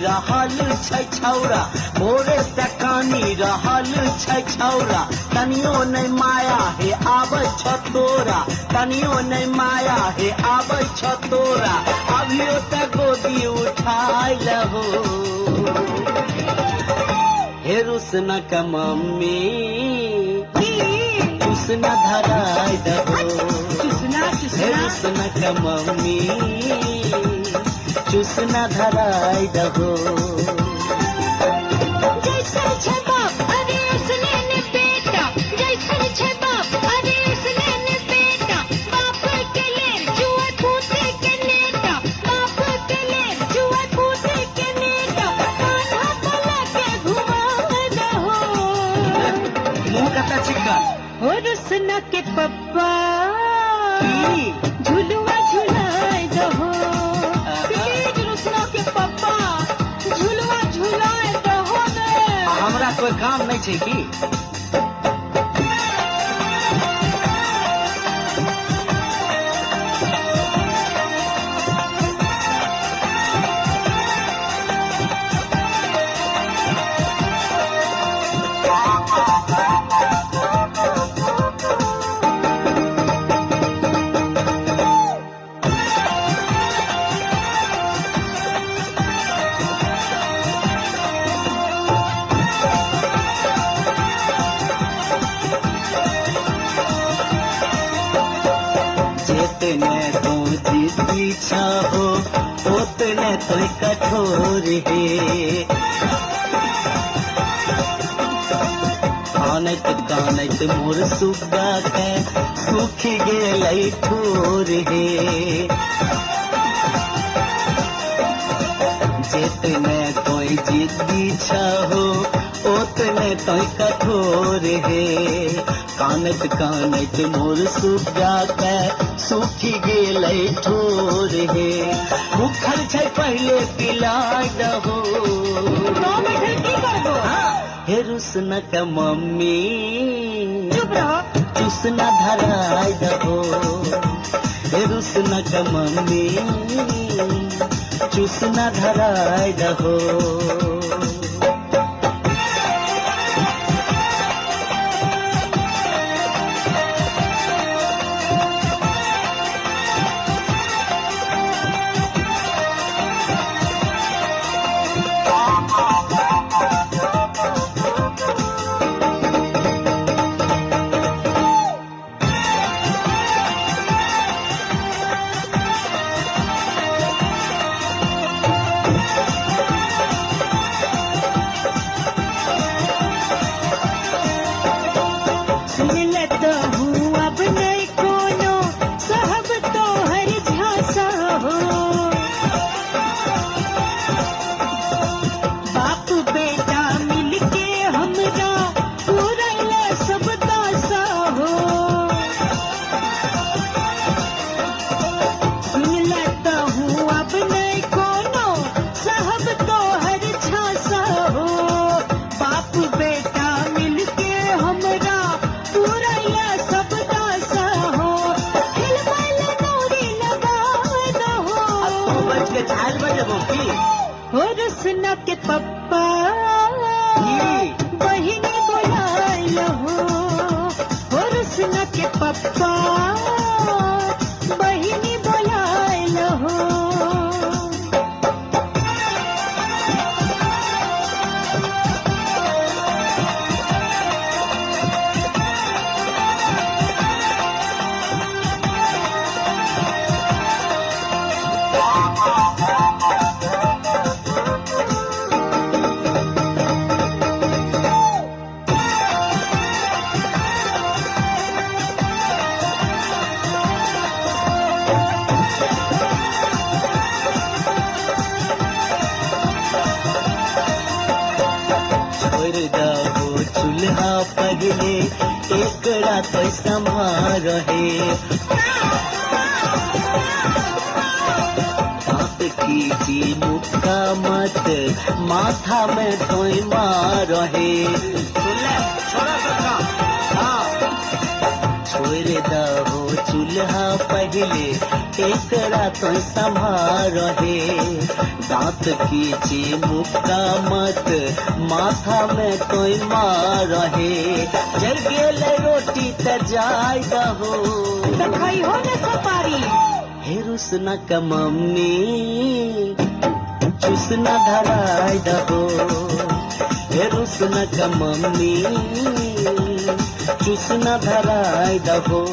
रहल छै छौरा, भोरे से कानी रहल छै छौरा, तनियो नहीं माया हे आबै छ तोरा, तनियो नहीं माया हे आबै छ तोरा, अभियो ते गोदी उठाई लहो। हे रुसना का मम्मी चुसना धराई दहो, हे रुसना का मम्मी चुसना धराई दहो। जैसन छै बाप अरे उसने ने बेटा, जैसन छै बाप अरे उसने ने बेटा, बाप के लेर जुए फूटे के नेता, बाप के लेर जुए फूटे के नेता, कान्हा पला के घुमा दहो। मुंह कता चिकन हो रुसना के पप्पा झुलुआ झुलाए दहो, प्लीज रुसना के पप्पा झुलुआ झुलाए दहो ने। हमरा कोई काम नहीं छै की? जितने तू जिद्दी चाहो उतने तो कठोर है, कानत कानत मोर सुग्गा के सूख गेलै ठोर है। जितने कोई जिद्दी चाहो उतने तो कठोर है, कानत कानत मोर सुग्गा के सूखी गेलै ठोर है। भूखल छै पहले पिलाय दहो, हे रुसना का मम्मी चुप रहो। चुसना धराई दहो, हे रुसना का मम्मी चुसना धराई दहो। हो रुसना के पप्पा बहिनी बुलाए लहो, हो रुसना के पप्पा बहिनी बुलाए लहो। चूल्हा पगले एकड़ा तो संभार है, बाप की मुक्का मत माथा में धोई मार है। छोड़ दहो चूल्हा पहले पहिले एकरा तो संभार हे दांत खींची मुक्का मत माथा में कोई मार हे जल गेल रोटी त जाय दहो तो खई हो न सपारी हे रुसना का मम्मी चुसना धराय दहो हे रुसना का मम्मी चुसना धराय दहो